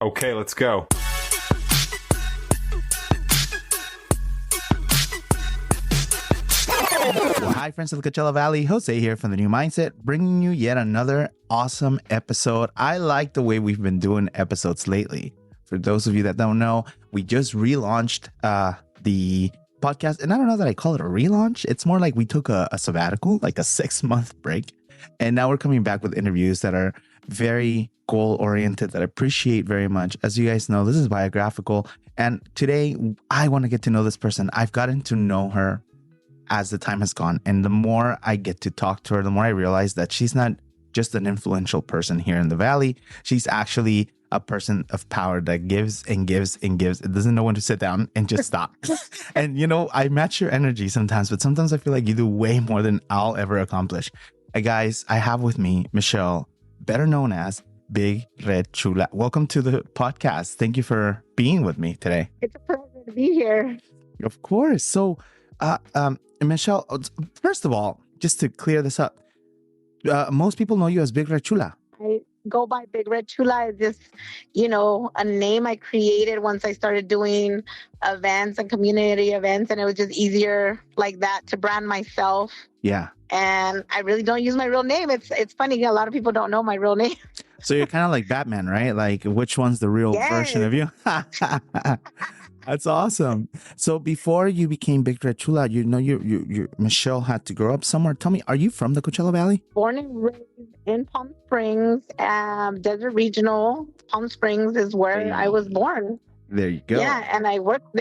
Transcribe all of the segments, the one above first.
Okay, let's go. Well, hi, friends of the Coachella Valley. Jose here from The New Mindset, bringing you yet another awesome episode. I like the way we've been doing episodes lately. For those of you that don't know, we just relaunched the podcast. And I don't know that I call it a relaunch. It's more like we took a sabbatical, like a 6-month break. And now we're coming back with interviews that are very goal-oriented, that I appreciate very much. As you guys know, this is biographical. And today, I want to get to know this person. I've gotten to know her as the time has gone. And the more I get to talk to her, the more I realize that she's not just an influential person here in the Valley. She's actually a person of power that gives and gives and gives. It doesn't know when to sit down and just stop. And, you know, I match your energy sometimes, but sometimes I feel like you do way more than I'll ever accomplish. Hey guys, I have with me Michele, better known as Big Red Chula. Welcome to the podcast. Thank you for being with me today. It's a pleasure to be here. Of course. So, Michele, first of all, just to clear this up, most people know you as Big Red Chula. I go by Big Red Chula. It's just, a name I created once I started doing events and community events. And it was just easier like that to brand myself. Yeah. And I really don't use my real name. It's funny. A lot of people don't know my real name. So you're kind of like Batman, right? Like, which one's the real version of you? That's awesome. So before you became Big Red Chula, you Michele had to grow up somewhere. Tell me, are you from the Coachella Valley? Born and raised in Palm Springs, Desert Regional. Palm Springs is where I was born. There you go. Yeah, and I worked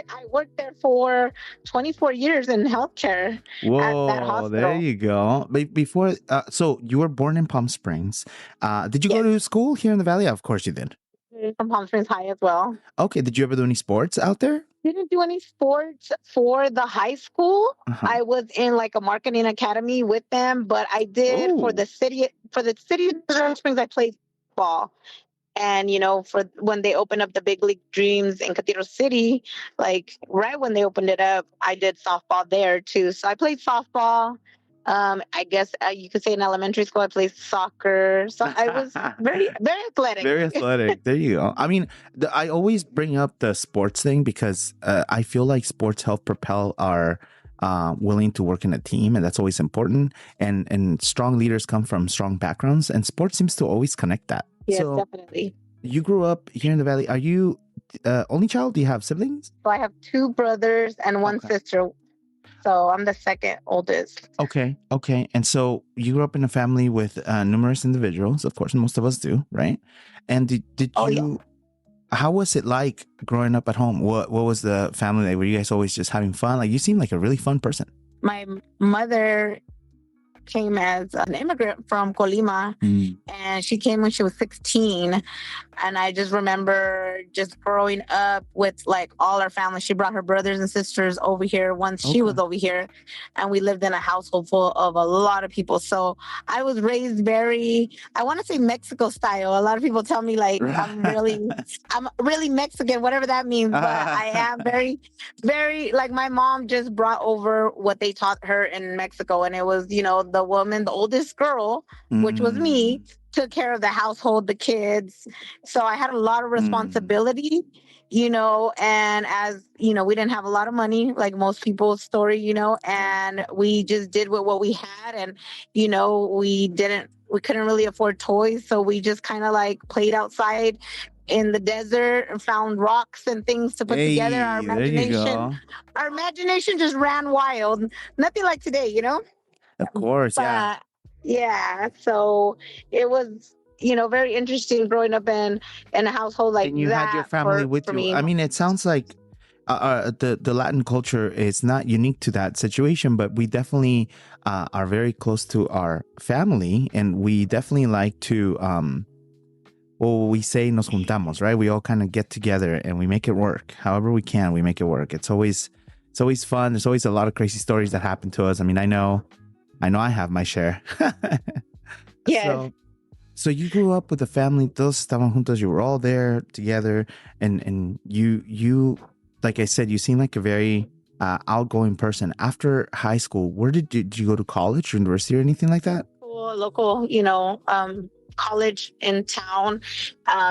there for 24 years in healthcare at that hospital. There you go. Before, so you were born in Palm Springs. Did you go to school here in the Valley? Of course you did. From Palm Springs High as well. Okay. Did you ever do any sports out there? Didn't do any sports for the high school. I was in like a marketing academy with them, but I did for the city of Palm Springs. I played ball. And, for when they opened up the Big League Dreams in Cathedral City, like right when they opened it up, I did softball there too. So I played softball. I guess you could say in elementary school, I played soccer. So I was very, very athletic. Very athletic. There you go. I mean, I always bring up the sports thing because I feel like sports help propel our willing to work in a team, and that's always important. And strong leaders come from strong backgrounds, and sports seems to always connect that. Yes, so definitely. You grew up here in the Valley. Are you only child? Do you have siblings? So I have 2 brothers and 1 sister. So I'm the second oldest. Okay. And so you grew up in a family with numerous individuals. Of course, most of us do, right? And did you? Yeah. How was it like growing up at home? What was the family like? Were you guys always just having fun? Like, you seem like a really fun person. My mother came as an immigrant from Colima, and she came when she was 16. And I just remember just growing up with like all our family. She brought her brothers and sisters over here once she was over here, and we lived in a household full of a lot of people. So I was raised very, I want to say Mexico style. A lot of people tell me like I'm really Mexican, whatever that means. But I am very, very, like my mom just brought over what they taught her in Mexico. And it was, the woman, the oldest girl, which was me, took care of the household, the kids. So I had a lot of responsibility, and as, we didn't have a lot of money, like most people's story, and we just did with what we had. And, we couldn't really afford toys. So we just kind of like played outside in the desert and found rocks and things to put together. Our imagination just ran wild. Nothing like today, Of course, yeah. Yeah, so it was, very interesting growing up in a household like that. And you had your family with you. Me. I mean, it sounds like the Latin culture is not unique to that situation, but we definitely are very close to our family, and we definitely like to, we say nos juntamos, right? We all kind of get together and we make it work. However we can, we make it work. It's always fun. There's always a lot of crazy stories that happen to us. I mean, I know I have my share. Yeah. So you grew up with a family, todos estaban juntos, you were all there together, and you, like I said, you seem like a very outgoing person. After high school, where did you go to college or university or anything like that? Local, college in town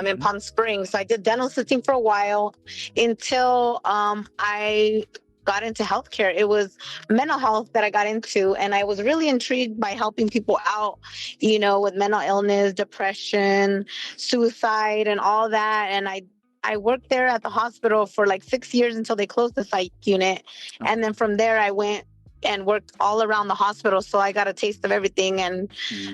in Palm Springs. So I did dental assisting for a while until I got into healthcare. It was mental health that I got into, and I was really intrigued by helping people out, with mental illness, depression, suicide, and all that. And I worked there at the hospital for like 6 years until they closed the psych unit. And then from there, I went and worked all around the hospital. So I got a taste of everything. And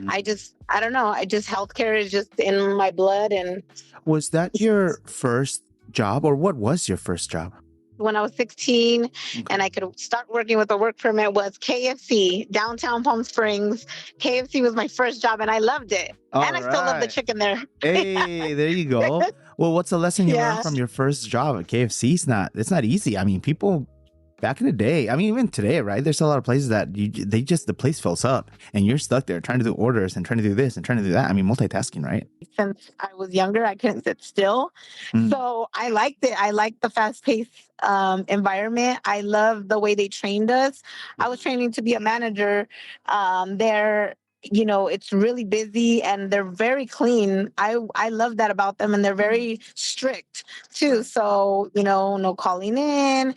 I don't know, healthcare is just in my blood. And was that your first job, or what was your first job? When I was 16 and I could start working with a work permit, was KFC, downtown Palm Springs. KFC was my first job and I loved it. I still love the chicken there. Hey, there you go. Well, what's a lesson you learned from your first job at KFC? It's not easy. I mean, people back in the day, I mean, even today, right? There's a lot of places that the place fills up and you're stuck there trying to do orders and trying to do this and trying to do that. I mean, multitasking, right? Since I was younger, I couldn't sit still. So I liked it. I liked the fast-paced environment. I love the way they trained us. I was training to be a manager there. It's really busy and they're very clean. I love that about them, and they're very strict too. So, no calling in,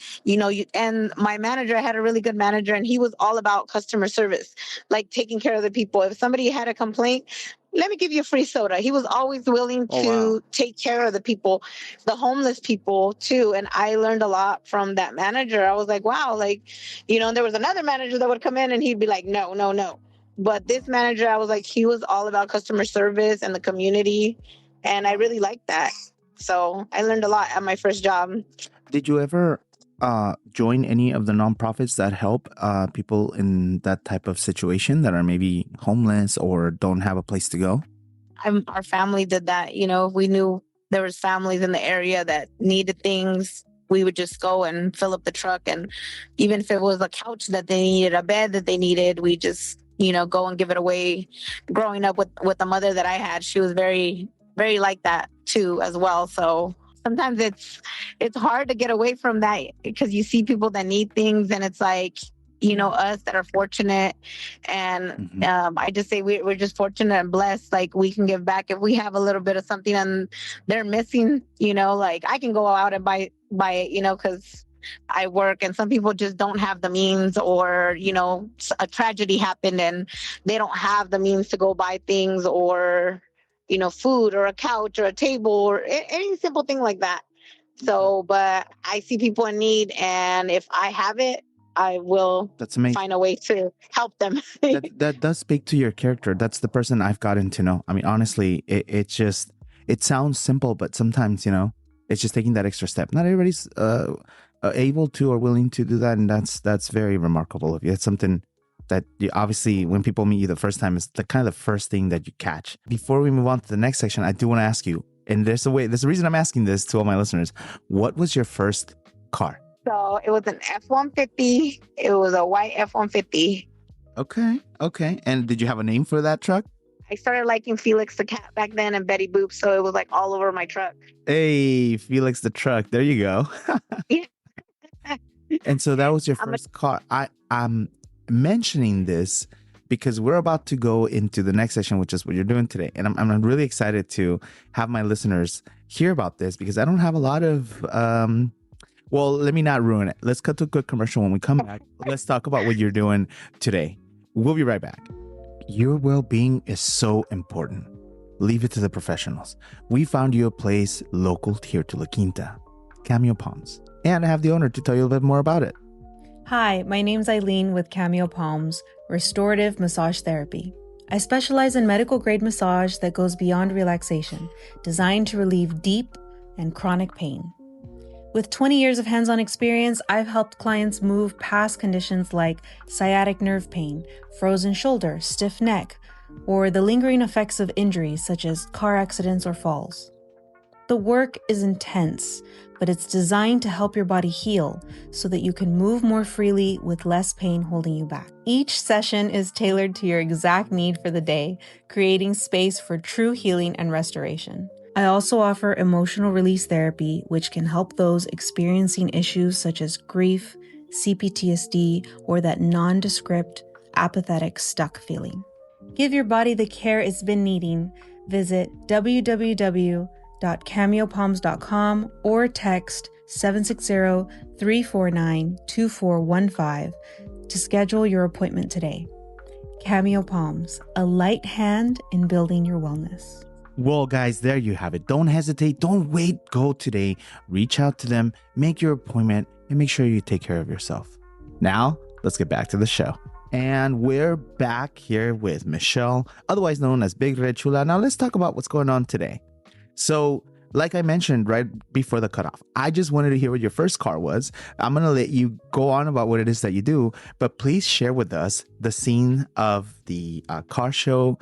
and my manager, I had a really good manager, and he was all about customer service, like taking care of the people. If somebody had a complaint, let me give you a free soda. He was always willing to take care of the people, the homeless people too. And I learned a lot from that manager. I was like, wow, there was another manager that would come in and he'd be like, no, no, no. But this manager, I was like, he was all about customer service and the community. And I really liked that. So I learned a lot at my first job. Did you ever join any of the nonprofits that help people in that type of situation that are maybe homeless or don't have a place to go? Our family did that. We knew there was families in the area that needed things. We would just go and fill up the truck. And even if it was a couch that they needed, a bed that they needed, we just, go and give it away. Growing up with the mother that I had, she was very, very like that too as well. So sometimes it's hard to get away from that because you see people that need things, and it's like, us that are fortunate. And I just say we're just fortunate and blessed. Like, we can give back if we have a little bit of something and they're missing, like I can go out and buy it, because I work, and some people just don't have the means, or, a tragedy happened and they don't have the means to go buy things, or, food or a couch or a table or any simple thing like that. So, but I see people in need, and if I have it, I will find a way to help them. that does speak to your character. That's the person I've gotten to know. I mean, honestly, it sounds simple, but sometimes, it's just taking that extra step. Not everybody's able to or willing to do that, and that's very remarkable of you. It's something that you, obviously, when people meet you the first time, is the kind of the first thing that you catch. Before we move on to the next section, I do want to ask you, and there's a reason I'm asking this to all my listeners. What was your first car? So it was an F-150. It was a white F-150. Okay. And did you have a name for that truck? I started liking Felix the cat back then and Betty Boop, so it was like all over my truck. Hey, Felix the truck. There you go. And so that was your first car. I'm mentioning this because we're about to go into the next session, which is what you're doing today. And I'm really excited to have my listeners hear about this, because I don't have a lot of... well, let me not ruin it. Let's cut to a quick commercial. When we come back, let's talk about what you're doing today. We'll be right back. Your well-being is so important. Leave it to the professionals. We found you a place local here to La Quinta, Cameo Palms. And I have the owner to tell you a little bit more about it. Hi, my name's Eileen with Cameo Palms, Restorative Massage Therapy. I specialize in medical-grade massage that goes beyond relaxation, designed to relieve deep and chronic pain. With 20 years of hands-on experience, I've helped clients move past conditions like sciatic nerve pain, frozen shoulder, stiff neck, or the lingering effects of injuries such as car accidents or falls. The work is intense, but it's designed to help your body heal so that you can move more freely with less pain holding you back. Each session is tailored to your exact need for the day, creating space for true healing and restoration. I also offer emotional release therapy, which can help those experiencing issues such as grief, CPTSD, or that nondescript, apathetic, stuck feeling. Give your body the care it's been needing Visit www.cameopalms.com or text 760-349-2415 to schedule your appointment today. Cameo Palms, a light hand in building your wellness. Well, guys, there you have it. Don't hesitate. Don't wait. Go today. Reach out to them, make your appointment, and make sure you take care of yourself. Now, let's get back to the show. And we're back here with Michele, otherwise known as Big Red Chula. Now, let's talk about what's going on today. So, like I mentioned right before the cutoff, I just wanted to hear what your first car was. I'm going to let you go on about what it is that you do, but please share with us the scene of the car show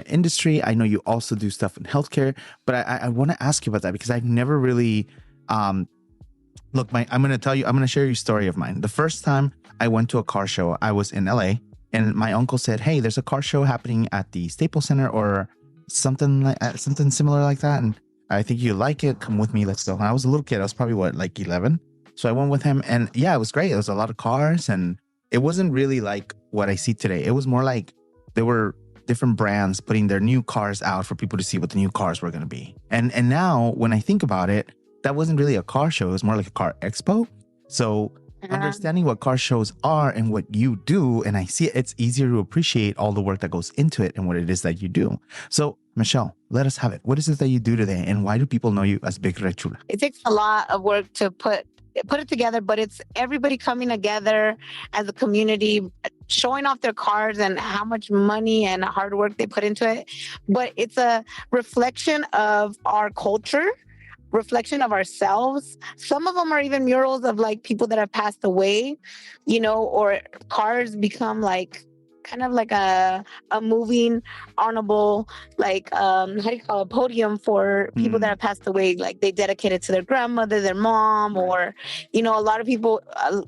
industry. I know you also do stuff in healthcare, but I want to ask you about that because I've never really, look, I'm going to share your story of mine. The first time I went to a car show, I was in LA, and my uncle said, hey, there's a car show happening at the Staples Center or something similar like that. And I think you like it. Come with me. Let's go. And I was a little kid. I was probably 11. So I went with him, and yeah, it was great. There was a lot of cars, and it wasn't really like what I see today. It was more like there were different brands putting their new cars out for people to see what the new cars were going to be. And now when I think about it, that wasn't really a car show. It was more like a car expo. So understanding what car shows are and what you do, and I see it's easier to appreciate all the work that goes into it and what it is that you do. So Michele, let us have it. What is it that you do today, and why do people know you as Big Red Chula? It takes a lot of work to put it together, but it's everybody coming together as a community, showing off their cars and how much money and hard work they put into it. But it's a reflection of our culture, reflection of ourselves. Some of them are even murals of like people that have passed away, or cars become like kind of like a moving honorable, like how do you call it, podium for people that have passed away, like they dedicate it to their grandmother, their mom, or a lot of people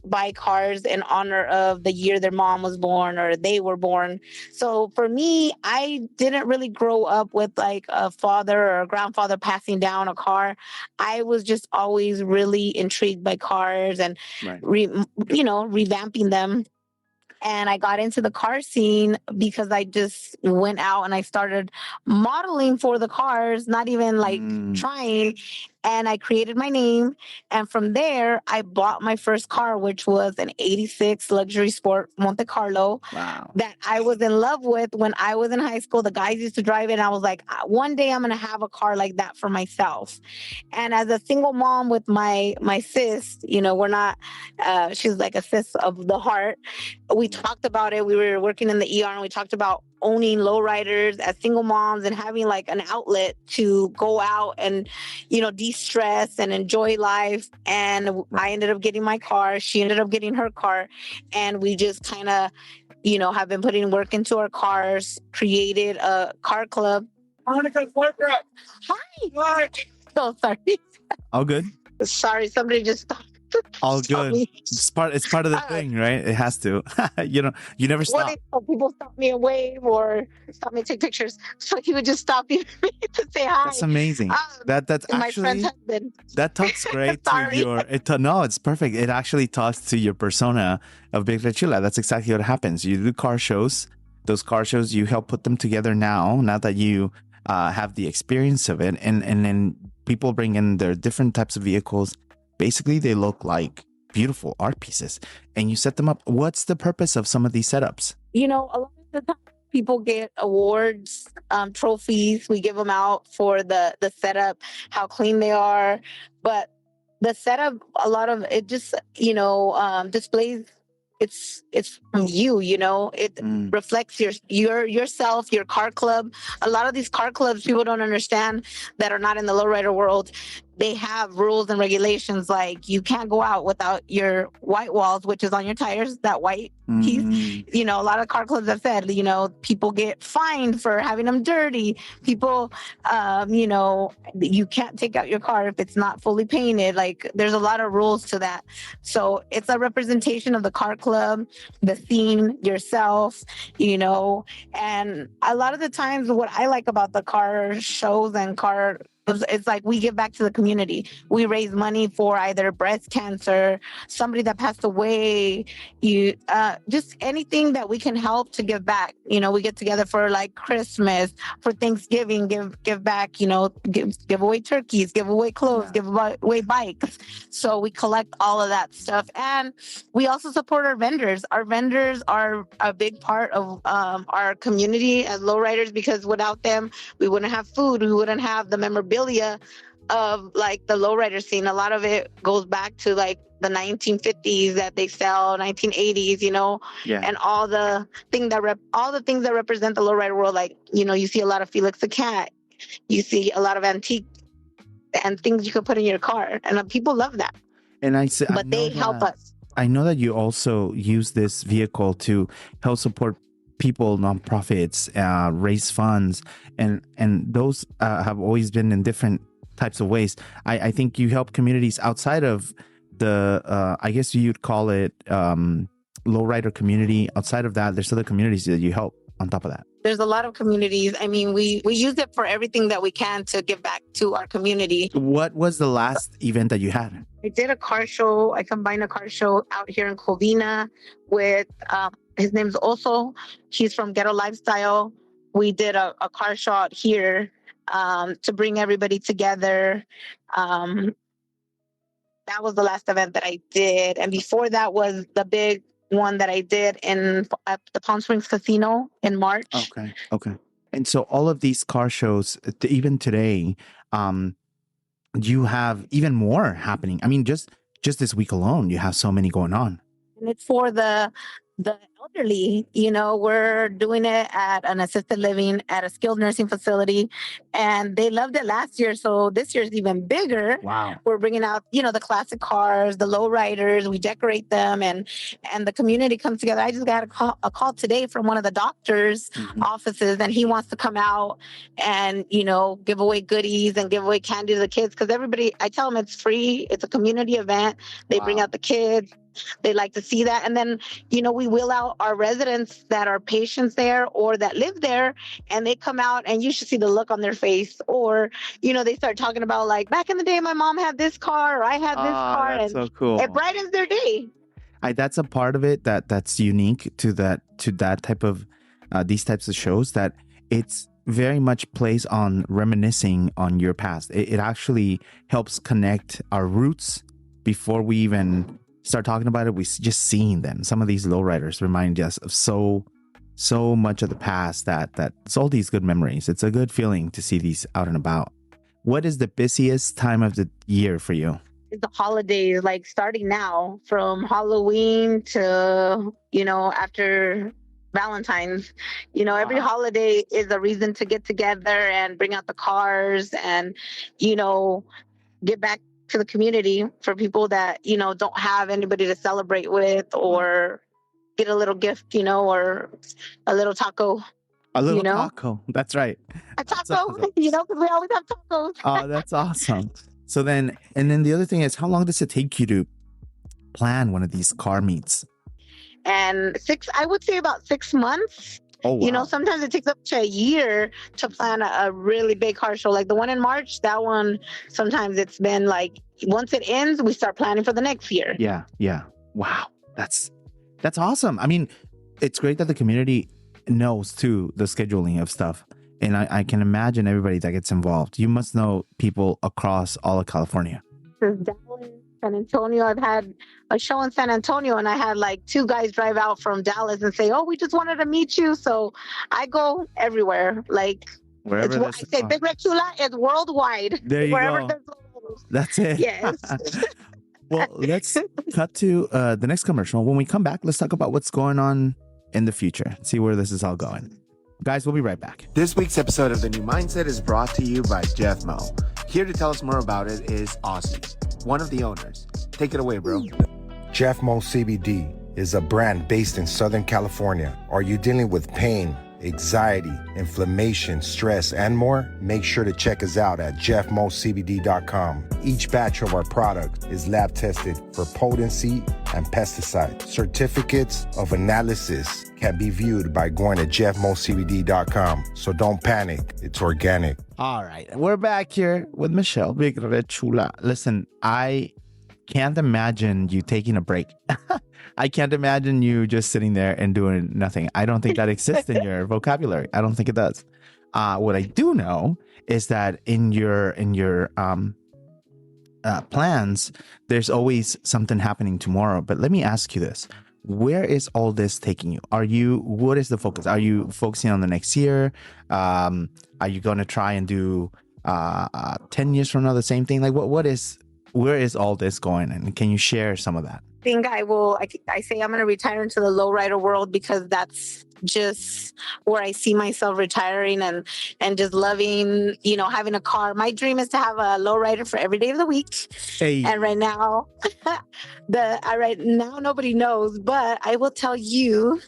buy cars in honor of the year their mom was born or they were born. So for me, I didn't really grow up with like a father or a grandfather passing down a car. I was just always really intrigued by cars and revamping them. And I got into the car scene because I just went out and I started modeling for the cars, not even like trying. And I created my name. And from there, I bought my first car, which was an 86 luxury sport Monte Carlo that I was in love with when I was in high school. The guys used to drive it. And I was like, one day I'm going to have a car like that for myself. And as a single mom with my sis, we're not, she's like a sis of the heart. We talked about it. We were working in the ER and we talked about owning lowriders as single moms and having like an outlet to go out and, de-stress and enjoy life. And I ended up getting my car. She ended up getting her car. And we just kind of, have been putting work into our cars, created a car club. Monica's workout. Hi. So sorry. All good. Sorry, somebody just stopped. All good. It's part of the thing, right? It has to. You never stop. People stop me and wave or stop me and take pictures. So he would just stop me to say hi. That's amazing. That's my actually friend's husband. That talks great to your. No, it's perfect. It actually talks to your persona of Big Red Chula. That's exactly what happens. You do car shows. Those car shows, you help put them together now that you have the experience of it, and then people bring in their different types of vehicles. Basically, they look like beautiful art pieces, and you set them up. What's the purpose of some of these setups? A lot of the time people get awards, trophies. We give them out for the setup, how clean they are. But the setup, a lot of it just, displays it's from you, it reflects yourself, your car club. A lot of these car clubs, people don't understand that are not in the lowrider world. They have rules and regulations, like you can't go out without your white walls, which is on your tires, that white piece. A lot of car clubs have said, people get fined for having them dirty. People, you can't take out your car if it's not fully painted. Like there's a lot of rules to that. So it's a representation of the car club, the scene, yourself, and a lot of the times what I like about the car shows and car It's like we give back to the community. We raise money for either breast cancer, somebody that passed away, just anything that we can help to give back. We get together for like Christmas, for Thanksgiving, give back, give away turkeys, give away clothes, give away bikes. So we collect all of that stuff. And we also support our vendors. Our vendors are a big part of our community as lowriders, because without them, we wouldn't have food. We wouldn't have the memorabilia of like the lowrider scene. A lot of it goes back to like the 1950s that they sell, 1980s, and all the things that represent the lowrider world. Like, you see a lot of Felix the Cat. You see a lot of antique and things you can put in your car, and people love that. And they help us. I know that you also use this vehicle to help support people, nonprofits, raise funds, and those have always been in different types of ways. I think you help communities outside of the, I guess you'd call it lowrider community. Outside of that, there's other communities that you help on top of that. There's a lot of communities. I mean, we use it for everything that we can to give back to our community. What was the last event that you had? I did a car show. I combined a car show out here in Covina with, his name's Oso. He's from Ghetto Lifestyle. We did a car show out here to bring everybody together. That was the last event that I did. And before that was the big one that I did at the Palm Springs Casino in March. Okay. And so all of these car shows, even today, you have even more happening. I mean, just this week alone, you have so many going on. And it's for the elderly. We're doing it at an assisted living, at a skilled nursing facility, and they loved it last year. So this year's even bigger. Wow. We're bringing out, the classic cars, the low riders. We decorate them, and the community comes together. I just got a call today from one of the doctor's offices, and he wants to come out and, give away goodies and give away candy to the kids. Because I tell them it's free. It's a community event. They bring out the kids. They like to see that. And then, we wheel out our residents that are patients there or that live there, and they come out and you should see the look on their face. Or, they start talking about like, back in the day, my mom had this car, or I had this car. That's and so cool. It brightens their day. That's a part of it that's unique to that type of, these types of shows, that it's very much plays on reminiscing on your past. It actually helps connect our roots before we even start talking about it. We just seeing them. Some of these lowriders remind us of so much of the past that it's all these good memories. It's a good feeling to see these out and about. What is the busiest time of the year for you? It's the holidays, like starting now, from Halloween to, after Valentine's. Every holiday is a reason to get together and bring out the cars and, get back to the community for people that, don't have anybody to celebrate with, or get a little gift, or a little taco. A little taco. That's right. A taco, awesome. Because we always have tacos. Oh, that's awesome. So then the other thing is, how long does it take you to plan one of these car meets? And I would say about 6 months. Oh, wow. Sometimes it takes up to a year to plan a really big car show. Like the one in March, that one, sometimes it's been like, once it ends, we start planning for the next year. Yeah. Wow. That's awesome. I mean, it's great that the community knows too the scheduling of stuff. And I can imagine everybody that gets involved. You must know people across all of California. Dallas, San Antonio. I've had a show in San Antonio, and I had like 2 guys drive out from Dallas and say, "Oh, we just wanted to meet you." So I go everywhere. Like wherever I say, Big Red Chula is worldwide. There you wherever go. That's it. Yes. Well, let's cut to the next commercial. When we come back, let's talk about what's going on in the future. See where this is all going. Guys, we'll be right back. This week's episode of The New Mindset is brought to you by Jeff Mo. Here to tell us more about it is Ozzy, one of the owners. Take it away, bro. Jeff Mo CBD is a brand based in Southern California. Are you dealing with pain, anxiety, inflammation, stress, and more, make sure to check us out at jeffmocbd.com. Each batch of our product is lab tested for potency and pesticide. Certificates of analysis can be viewed by going to jeffmocbd.com. So don't panic, it's organic. All right, we're back here with Michele, Big Red Chula. Listen, I can't imagine you taking a break. I can't imagine you just sitting there and doing nothing. I don't think that exists in your vocabulary. I don't think it does. What I do know is that in your plans, there's always something happening tomorrow. But let me ask you this. Where is all this taking you? What is the focus? Are you focusing on the next year? Are you going to try and do 10 years from now the same thing? Like where is all this going? And can you share some of that? I think I say I'm going to retire into the lowrider world because that's just where I see myself retiring and just loving, having a car. My dream is to have a lowrider for every day of the week. Hey. And right now, nobody knows, but I will tell you,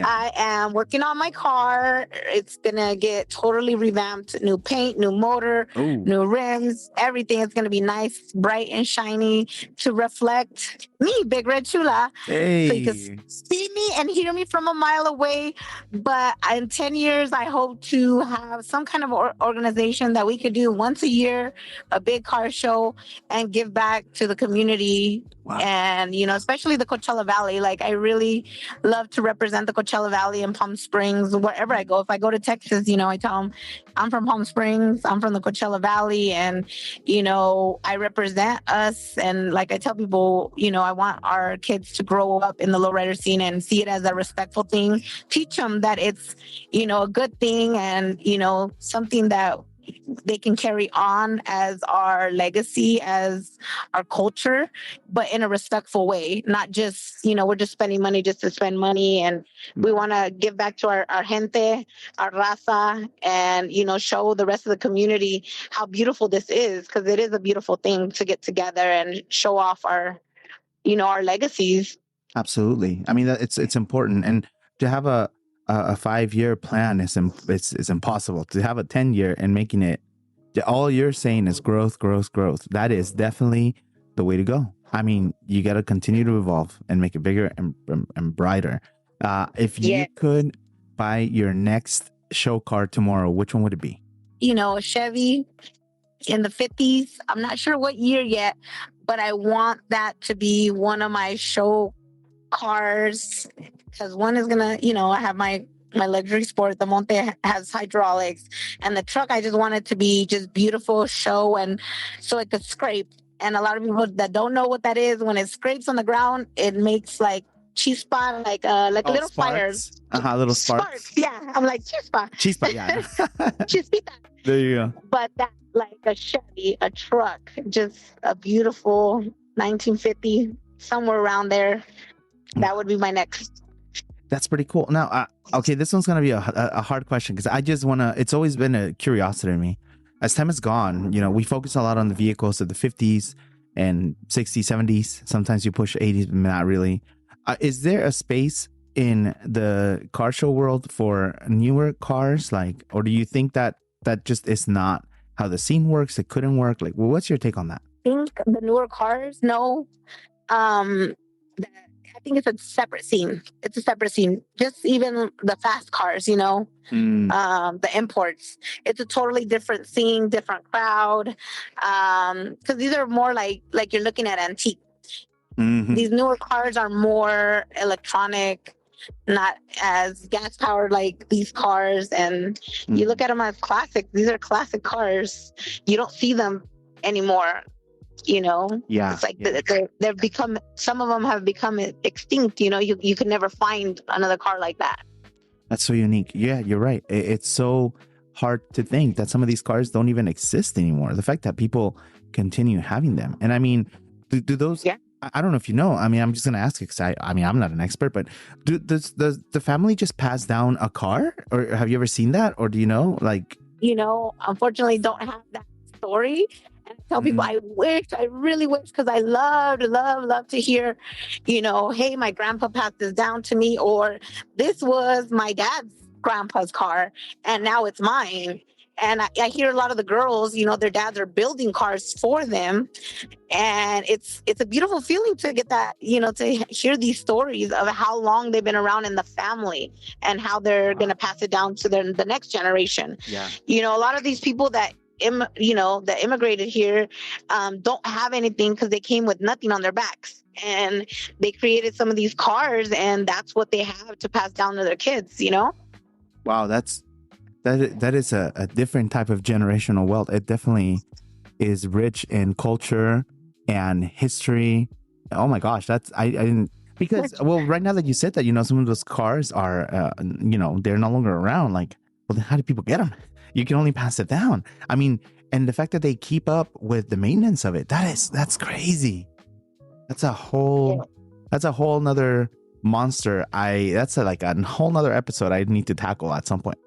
I am working on my car. It's going to get totally revamped. New paint, new motor, new rims, everything is going to be nice, bright and shiny to reflect me, Big Red Chula. Hey. So you can see me and hear me from a mile away. But in 10 years, I hope to have some kind of organization that we could do once a year, a big car show, and give back to the community. Wow. And, especially the Coachella Valley. Like, I really love to represent the Coachella Valley and Palm Springs, wherever I go. If I go to Texas, I tell them I'm from Palm Springs, I'm from the Coachella Valley, and, I represent us. And like I tell people, I want our kids to grow up in the lowrider scene and see it as a respectful thing. Teach them that it's, a good thing and, something that they can carry on as our legacy, as our culture, but in a respectful way, not just, we're just spending money just to spend money. And we want to give back to our gente, our raza, and, show the rest of the community how beautiful this is, because it is a beautiful thing to get together and show off our legacies. Absolutely. I mean, it's important. And to have a 5-year plan is impossible. To have a 10-year and making it, all you're saying is growth. That is definitely the way to go. I mean, you got to continue to evolve and make it bigger and brighter. If you could buy your next show car tomorrow, which one would it be? A Chevy in the 50s. I'm not sure what year yet, but I want that to be one of my show cars, because one is gonna, I have my luxury sport. The Monte has hydraulics, and the truck, I just want it to be just beautiful show, and so it could scrape. And a lot of people that don't know what that is, when it scrapes on the ground, it makes like chispa, like little fires. Little sparks. Yeah, I'm like chispa, yeah. Chispita. There you go. But that, like a Chevy, a truck, just a beautiful 1950, somewhere around there. That would be my next. That's pretty cool. Now, okay, this one's going to be a hard question because I just want to, it's always been a curiosity to me. As time has gone, we focus a lot on the vehicles of the 50s and 60s, 70s. Sometimes you push 80s, but not really. Is there a space in the car show world for newer cars? Or do you think that just is not how the scene works? It couldn't work? What's your take on that? I think the newer cars, no. I think it's a separate scene. It's a separate scene. Just even the fast cars, the imports. It's a totally different scene, different crowd. Because these are more like you're looking at antique. Mm-hmm. These newer cars are more electronic, not as gas powered like these cars. And you look at them as classic. These are classic cars. You don't see them anymore. Yeah, it's like they've become, some of them have become extinct. You can never find another car like that. That's so unique. Yeah, you're right. It's so hard to think that some of these cars don't even exist anymore. The fact that people continue having them. And I mean, do those, I don't know if you know, I mean, I'm just going to ask because I'm not an expert, but does the family just pass down a car, or have you ever seen that? Or do you know, unfortunately don't have that story. And I tell people, I really wish, because I love to hear, hey, my grandpa passed this down to me, or this was my dad's grandpa's car, and now it's mine. And I hear a lot of the girls, their dads are building cars for them, and it's a beautiful feeling to get that, to hear these stories of how long they've been around in the family and how they're going to pass it down to the next generation. Yeah. A lot of these people that that immigrated here don't have anything because they came with nothing on their backs, and they created some of these cars, and that's what they have to pass down to their kids. Wow, that is a different type of generational wealth. It definitely is rich in culture and history. Oh my gosh, I didn't, because right now that you said that, some of those cars are they're no longer around. Like, well, then how do people get them? You can only pass it down. I mean, and the fact that they keep up with the maintenance of it, that's crazy. That's a whole nother monster. That's like a whole nother episode I need to tackle at some point.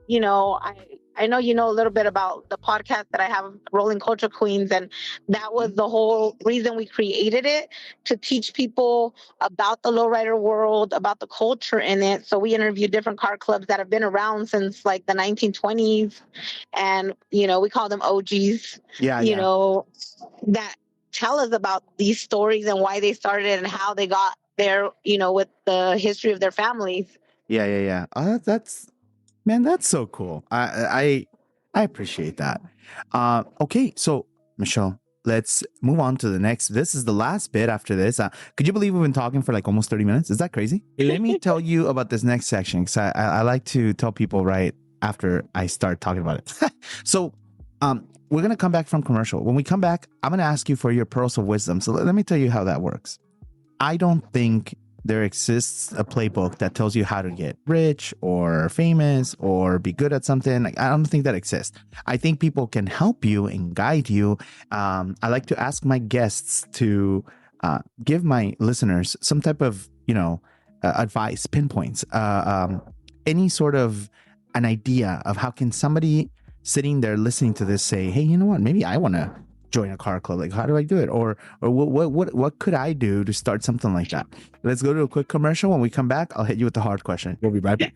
I know a little bit about the podcast that I have, Rolling Culture Queens, and that was the whole reason we created it, to teach people about the lowrider world, about the culture in it. So we interviewed different car clubs that have been around since like the 1920s, and we call them OGs. Yeah. That tell us about these stories and why they started and how they got there, with the history of their families. Yeah. Oh, man, that's so cool. I appreciate that. Okay, so Michele, let's move on to the next. This is the last bit after this. Could you believe we've been talking for like almost 30 minutes? Is that crazy? Let me tell you about this next section, because I like to tell people right after I start talking about it. So we're going to come back from commercial. When we come back, I'm going to ask you for your pearls of wisdom. So let me tell you how that works. I don't think there exists a playbook that tells you how to get rich or famous or be good at something. Like, I don't think that exists. I think people can help you and guide you. I like to ask my guests to give my listeners some type of, advice, pinpoints, any sort of an idea of how can somebody sitting there listening to this say, hey, you know what, maybe I want to join a car club. Like, how do I do it? Or what could I do to start something like that? Let's go to a quick commercial. When we come back, I'll hit you with the hard question. We'll be right back.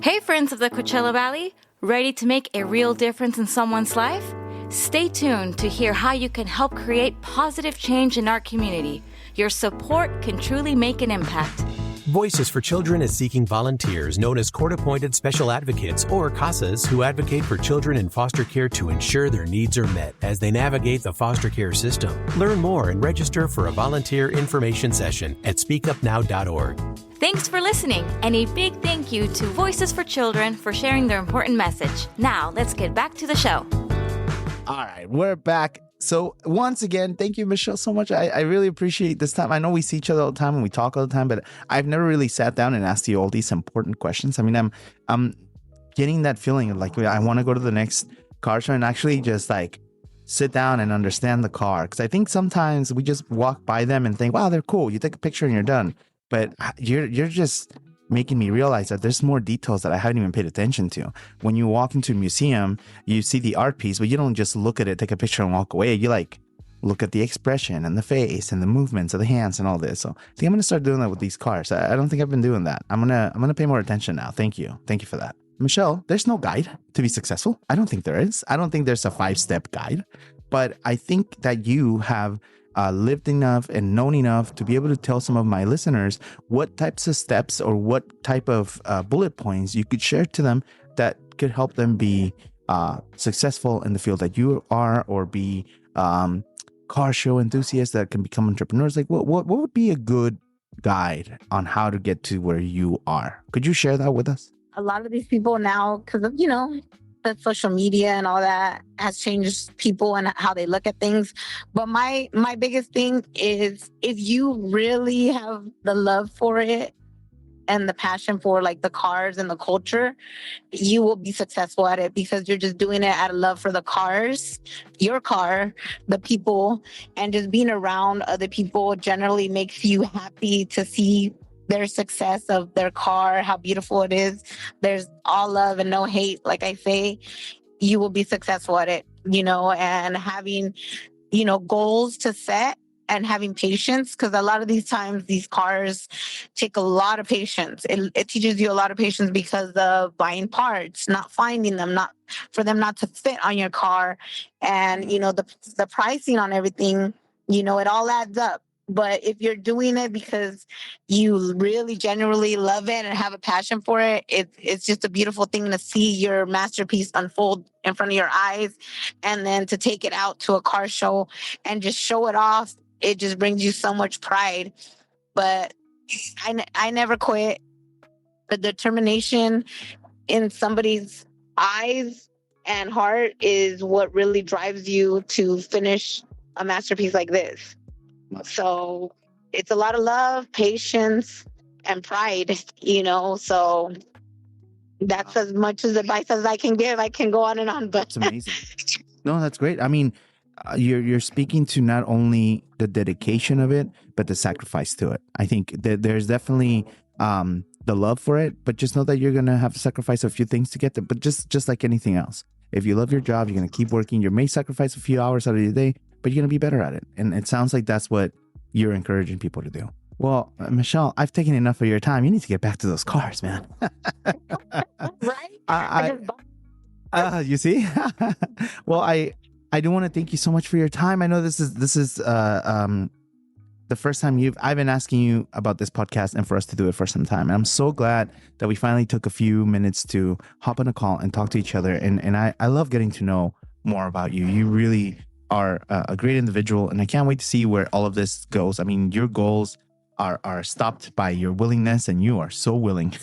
Hey, friends of the Coachella Valley, ready to make a real difference in someone's life? Stay tuned to hear how you can help create positive change in our community. Your support can truly make an impact. Voices for Children is seeking volunteers known as court-appointed special advocates, or CASAs, who advocate for children in foster care to ensure their needs are met as they navigate the foster care system. Learn more and register for a volunteer information session at speakupnow.org. Thanks for listening, and a big thank you to Voices for Children for sharing their important message. Now, let's get back to the show. All right, we're back. So once again, thank you, Michele, so much. I really appreciate this time. I know we see each other all the time and we talk all the time, but I've never really sat down and asked you all these important questions. I mean, I'm getting that feeling of like, I want to go to the next car show and actually just like sit down and understand the car. Because I think sometimes we just walk by them and think, wow, they're cool. You take a picture and you're done. But you're just making me realize that there's more details that I haven't even paid attention to. When you walk into a museum, you see the art piece, but you don't just look at it, take a picture and walk away. You like look at the expression and the face and the movements of the hands and all this. So I think I'm going to start doing that with these cars. I don't think I've been doing that. I'm going to pay more attention now. Thank you. Thank you for that. Michele, there's no guide to be successful. I don't think there is. I don't think there's a 5-step guide, but I think that you have lived enough and known enough to be able to tell some of my listeners what types of steps or what type of bullet points you could share to them that could help them be successful in the field that you are, or be car show enthusiasts that can become entrepreneurs. Like what would be a good guide on how to get to where you are? Could you share that with us? A lot of these people now, because of, the social media and all that has changed people and how they look at things. But my biggest thing is, if you really have the love for it and the passion for like the cars and the culture, you will be successful at it, because you're just doing it out of love for the cars, your car, the people, and just being around other people generally makes you happy to see their success of their car, how beautiful it is. There's all love and no hate. Like I say, you will be successful at it, and having, goals to set and having patience, because a lot of these times these cars take a lot of patience. It teaches you a lot of patience because of buying parts, not finding them, not for them not to fit on your car, and the pricing on everything. It all adds up. But if you're doing it because you really genuinely love it and have a passion for it, it's just a beautiful thing to see your masterpiece unfold in front of your eyes, and then to take it out to a car show and just show it off. It just brings you so much pride. But I never quit. The determination in somebody's eyes and heart is what really drives you to finish a masterpiece like this. So it's a lot of love, patience, and pride, so that's as much as advice as I can give. I can go on and on, but that's amazing. No, that's great. I mean, you're speaking to not only the dedication of it, but the sacrifice to it. I think that there's definitely the love for it, but just know that you're going to have to sacrifice a few things to get there. But just like anything else, if you love your job, you're going to keep working. You may sacrifice a few hours out of your day, but you're going to be better at it. And it sounds like that's what you're encouraging people to do. Well, Michele, I've taken enough of your time. You need to get back to those cars, man. Right? You see? Well, I do want to thank you so much for your time. I know this is the first time I've been asking you about this podcast and for us to do it for some time. And I'm so glad that we finally took a few minutes to hop on a call and talk to each other. And I love getting to know more about you. You really are a great individual, and I can't wait to see where all of this goes. I mean, your goals are stopped by your willingness, and you are so willing.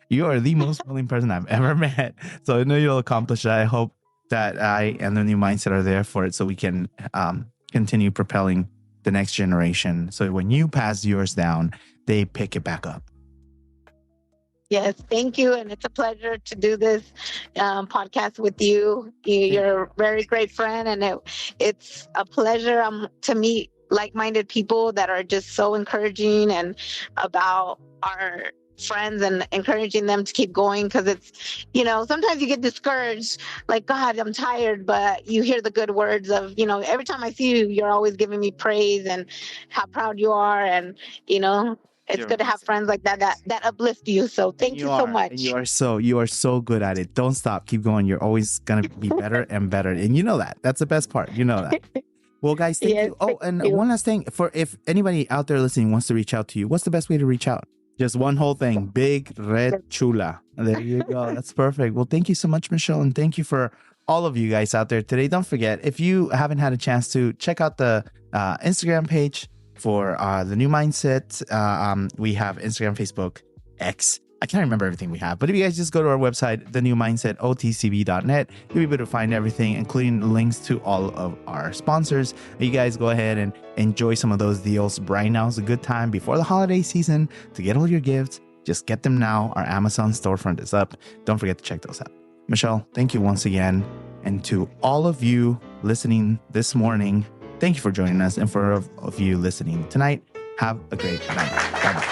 You are the most willing person I've ever met. So I know you'll accomplish that. I hope that I and the New Mindset are there for it, so we can continue propelling the next generation. So when you pass yours down, they pick it back up. Yes, thank you. And it's a pleasure to do this podcast with you. You're a very great friend, and it's a pleasure to meet like-minded people that are just so encouraging and about our friends and encouraging them to keep going, because it's, sometimes you get discouraged, like, God, I'm tired, but you hear the good words of, every time I see you, you're always giving me praise and how proud you are. And, it's good to have friends like that uplift you. So thank you so much. And you are so good at it. Don't stop. Keep going. You're always going to be better and better. And you know that. That's the best part. You know that. Well, guys, thank you. Oh, and one last thing. For if anybody out there listening wants to reach out to you, what's the best way to reach out? Just one whole thing. Big Red Chula. There you go. That's perfect. Well, thank you so much, Michele. And thank you for all of you guys out there today. Don't forget, if you haven't had a chance to check out the Instagram page for the New Mindset, we have Instagram, Facebook, X. I can't remember everything we have, but if you guys just go to our website, the New Mindset, otcb.net, you'll be able to find everything, including links to all of our sponsors. You guys go ahead and enjoy some of those deals. Right now is a good time before the holiday season to get all your gifts. Just get them now. Our Amazon storefront is up. Don't forget to check those out. Michele, thank you once again. And to all of you listening this morning, thank you for joining us. And for all of you listening tonight, have a great night. Bye-bye.